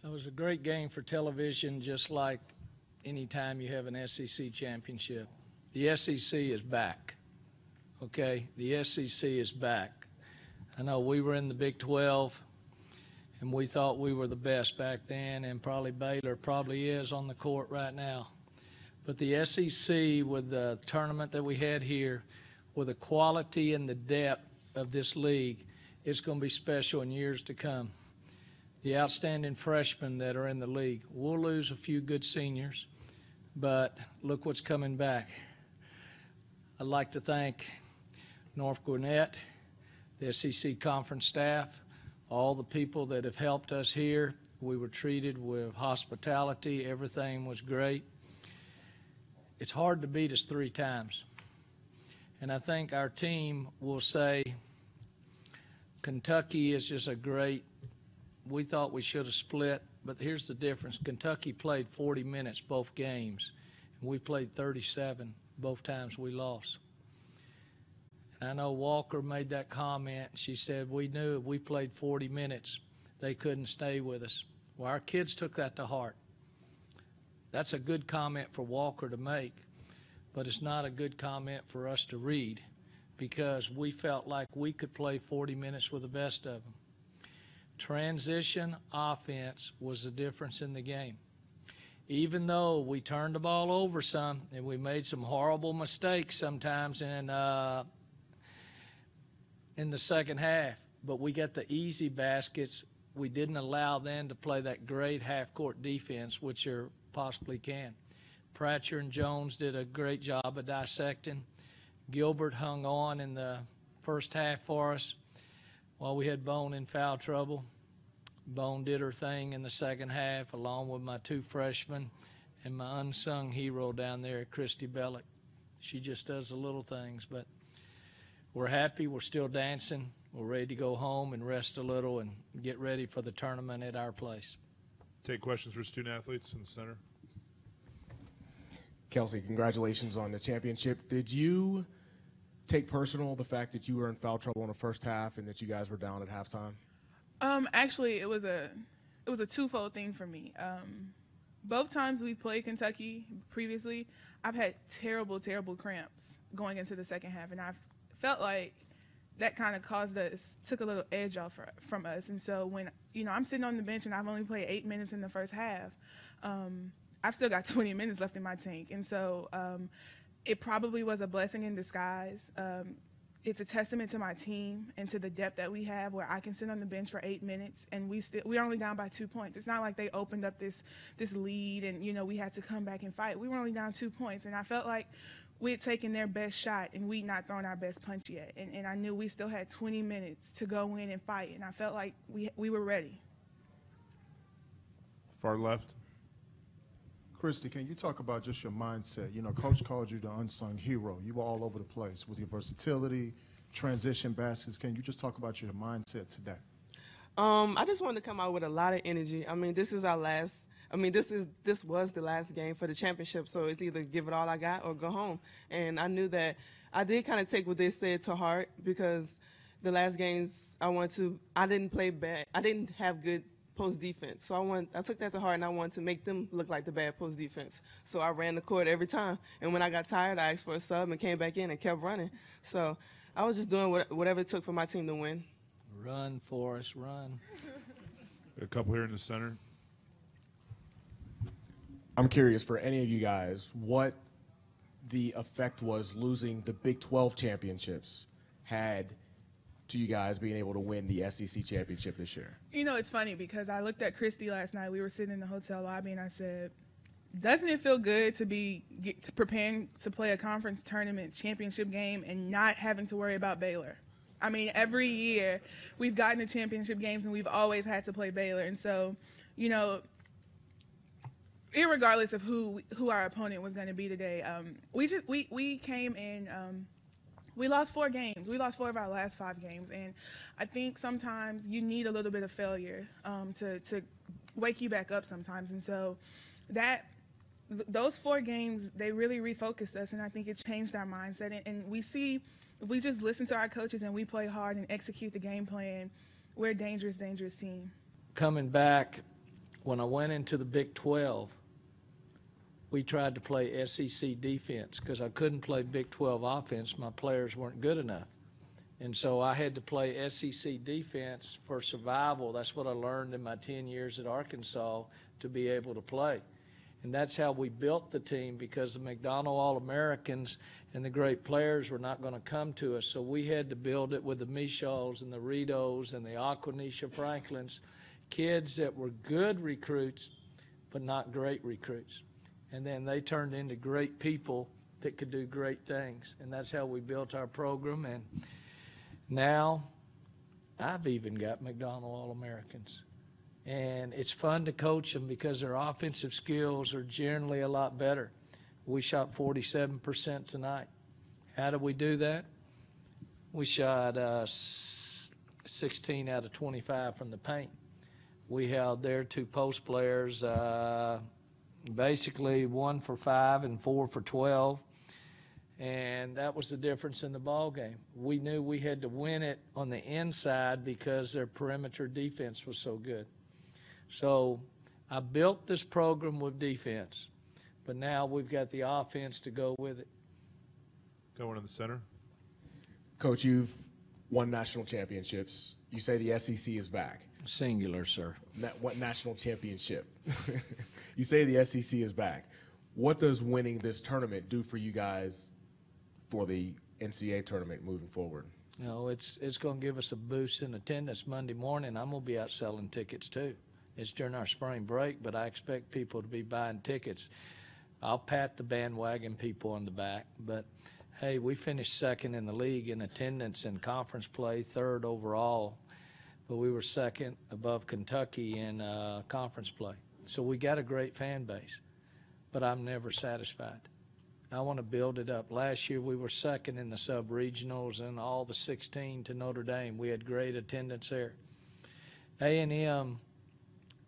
It was a great game for television, just like any time you have an SEC championship. The SEC is back, okay? The SEC is back. I know we were in the Big 12, and we thought we were the best back then, and probably Baylor probably is on the court right now. But the SEC, with the tournament that we had here, with the quality and the depth of this league, it's going to be special in years to come. The outstanding freshmen that are in the league. We'll lose a few good seniors, but look what's coming back. I'd like to thank North Gwinnett, the SEC conference staff, all the people that have helped us here. We were treated with hospitality. Everything was great. It's hard to beat us 3 times. And I think our team will say Kentucky is just a great. We thought we should have split, but here's the difference. Kentucky played 40 minutes both games, and we played 37 both times we lost. And I know Walker made that comment. She said, we knew if we played 40 minutes, they couldn't stay with us. Well, our kids took that to heart. That's a good comment for Walker to make, but it's not a good comment for us to read because we felt like we could play 40 minutes with the best of them. Transition offense was the difference in the game. Even though we turned the ball over some and we made some horrible mistakes sometimes in the second half, but we got the easy baskets. We didn't allow them to play that great half-court defense, which you possibly can. Pratcher and Jones did a great job of dissecting. Gilbert hung on in the first half for us while we had Bone in foul trouble. Bone did her thing in the second half along with my 2 freshmen and my unsung hero down there, Christy Bellick. She just does the little things, but we're happy. We're still dancing. We're ready to go home and rest a little and get ready for the tournament at our place. Take questions for student athletes in the center. Kelsey, congratulations on the championship. Did you take personal the fact that you were in foul trouble in the first half and that you guys were down at halftime? Actually, it was a twofold thing for me. Both times we played Kentucky previously, I've had terrible cramps going into the second half, and I felt like that kind of took a little edge off from us. And so when, I'm sitting on the bench and I've only played 8 minutes in the first half, I've still got 20 minutes left in my tank. And so it probably was a blessing in disguise. It's a testament to my team and to the depth that we have where I can sit on the bench for 8 minutes and we're only down by 2 points. It's not like they opened up this lead and, we had to come back and fight. We were only down 2 points, and I felt like we had taken their best shot and we'd not thrown our best punch yet. And I knew we still had 20 minutes to go in and fight, and I felt like we were ready. Far left. Christy, can you talk about just your mindset? Coach called you the unsung hero. You were all over the place with your versatility, transition baskets. Can you just talk about your mindset today? I just wanted to come out with a lot of energy. I mean, this was the last game for the championship, so it's either give it all I got or go home. And I knew that I did kind of take what they said to heart because the last games I didn't play bad. I didn't have good post defense. So I took that to heart, and I wanted to make them look like the bad post defense. So I ran the court every time. And when I got tired, I asked for a sub and came back in and kept running. So I was just doing whatever it took for my team to win. Run, Forrest, run. A couple here in the center. I'm curious for any of you guys what the effect was losing the Big 12 championships had to you guys being able to win the SEC championship this year. It's funny because I looked at Christy last night. We were sitting in the hotel lobby, and I said, doesn't it feel good to be preparing to play a conference tournament championship game and not having to worry about Baylor? I mean, every year we've gotten to championship games and we've always had to play Baylor. And so, irregardless of who our opponent was going to be today, we came in. We lost 4 games. We lost 4 of our last 5 games, and I think sometimes you need a little bit of failure to wake you back up sometimes. And so those 4 games, they really refocused us, and I think it changed our mindset. And we see if we just listen to our coaches and we play hard and execute the game plan, we're a dangerous team. Coming back, when I went into the Big 12, we tried to play SEC defense because I couldn't play Big 12 offense. My players weren't good enough. And so I had to play SEC defense for survival. That's what I learned in my 10 years at Arkansas to be able to play. And that's how we built the team, because the McDonald All-Americans and the great players were not going to come to us. So we had to build it with the Mishaws and the Ritos and the Aquanisha Franklins, kids that were good recruits but not great recruits. And then they turned into great people that could do great things. And that's how we built our program. And now I've even got McDonald All-Americans. And it's fun to coach them because their offensive skills are generally a lot better. We shot 47% tonight. How did we do that? We shot 16 out of 25 from the paint. We held their two post players basically 1 for 5 and 4 for 12. And that was the difference in the ball game. We knew we had to win it on the inside because their perimeter defense was so good. So I built this program with defense, but now we've got the offense to go with it. Got one in the center. Coach, you've won national championships. You say the SEC is back. Singular, sir. What national championship? You say the SEC is back. What does winning this tournament do for you guys for the NCAA tournament moving forward? You know, it's going to give us a boost in attendance Monday morning. I'm going to be out selling tickets too. It's during our spring break, but I expect people to be buying tickets. I'll pat the bandwagon people on the back, but hey, we finished second in the league in attendance in conference play, third overall, but we were second above Kentucky in conference play. So we got a great fan base, but I'm never satisfied. I want to build it up. Last year we were second in the sub-regionals and all the 16 to Notre Dame. We had great attendance there. A&M,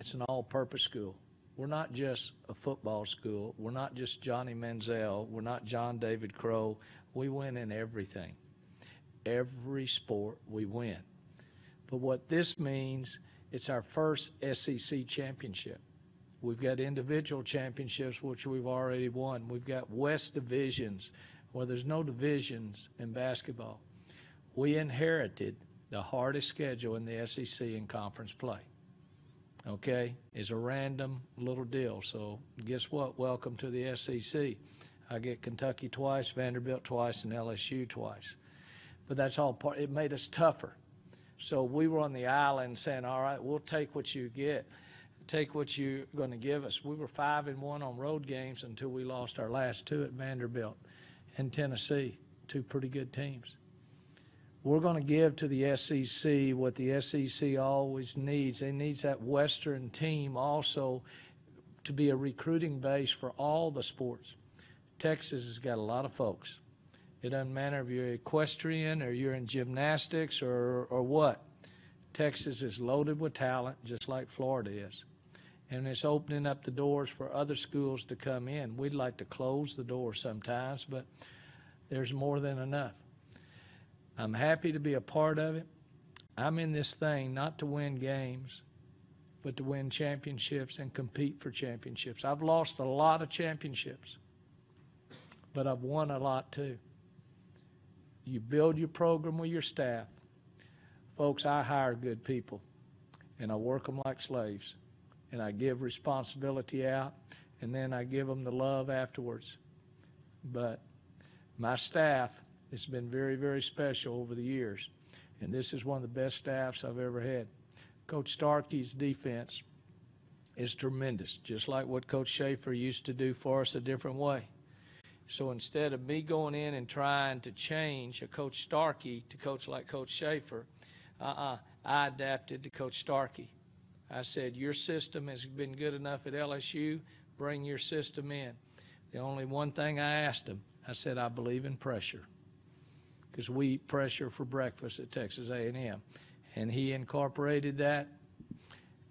it's an all-purpose school. We're not just a football school. We're not just Johnny Manziel. We're not John David Crow. We win in everything. Every sport we win. But what this means, it's our first SEC championship. We've got individual championships, which we've already won. We've got West divisions, where there's no divisions in basketball. We inherited the hardest schedule in the SEC in conference play. Okay, it's a random little deal. So guess what? Welcome to the SEC. I get Kentucky twice, Vanderbilt twice, and LSU twice. But that's all part. It made us tougher. So we were on the island saying, all right, we'll take what you get. Take what you're going to give us. We were 5-1 on road games until we lost our last two at Vanderbilt and Tennessee, two pretty good teams. We're going to give to the SEC what the SEC always needs. It needs that Western team also to be a recruiting base for all the sports. Texas has got a lot of folks. It doesn't matter if you're equestrian or you're in gymnastics or what. Texas is loaded with talent just like Florida is. And it's opening up the doors for other schools to come in. We'd like to close the door sometimes, but there's more than enough. I'm happy to be a part of it. I'm in this thing not to win games, but to win championships and compete for championships. I've lost a lot of championships, but I've won a lot too. You build your program with your staff. Folks, I hire good people, and I work them like slaves, and I give responsibility out, and then I give them the love afterwards. But my staff, it's been very, very special over the years, and this is one of the best staffs I've ever had. Coach Starkey's defense is tremendous, just like what Coach Schaefer used to do for us a different way. So instead of me going in and trying to change a Coach Starkey to coach like Coach Schaefer, I adapted to Coach Starkey. I said, your system has been good enough at LSU, bring your system in. The only one thing I asked him, I said, I believe in pressure, because we eat pressure for breakfast at Texas A&M. And he incorporated that.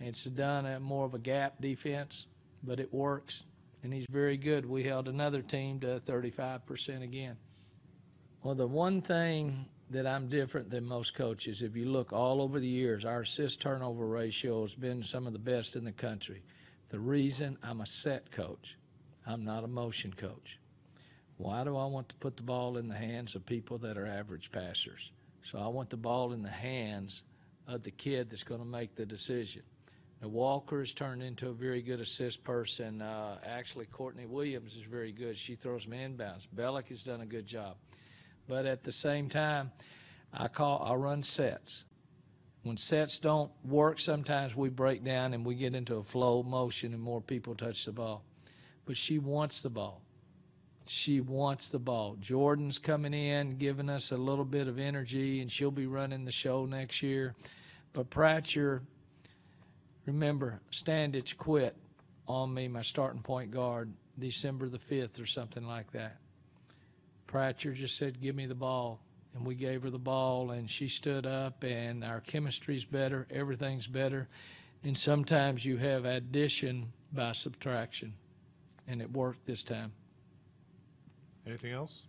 It's done at more of a gap defense, but it works, and he's very good. We held another team to 35% again. Well, the one thing that I'm different than most coaches. If you look all over the years, our assist turnover ratio has been some of the best in the country. The reason I'm a set coach, I'm not a motion coach. Why do I want to put the ball in the hands of people that are average passers? So I want the ball in the hands of the kid that's going to make the decision. Now, Walker has turned into a very good assist person. Actually, Courtney Williams is very good. She throws me inbounds. Bellick has done a good job. But at the same time, I run sets. When sets don't work, sometimes we break down and we get into a flow motion and more people touch the ball. But she wants the ball. She wants the ball. Jordan's coming in, giving us a little bit of energy, and she'll be running the show next year. But Pratcher, remember, Standich quit on me, my starting point guard, December the 5th or something like that. Pratcher just said, give me the ball. And we gave her the ball, and she stood up, and our chemistry's better, everything's better. And sometimes you have addition by subtraction, and it worked this time. Anything else?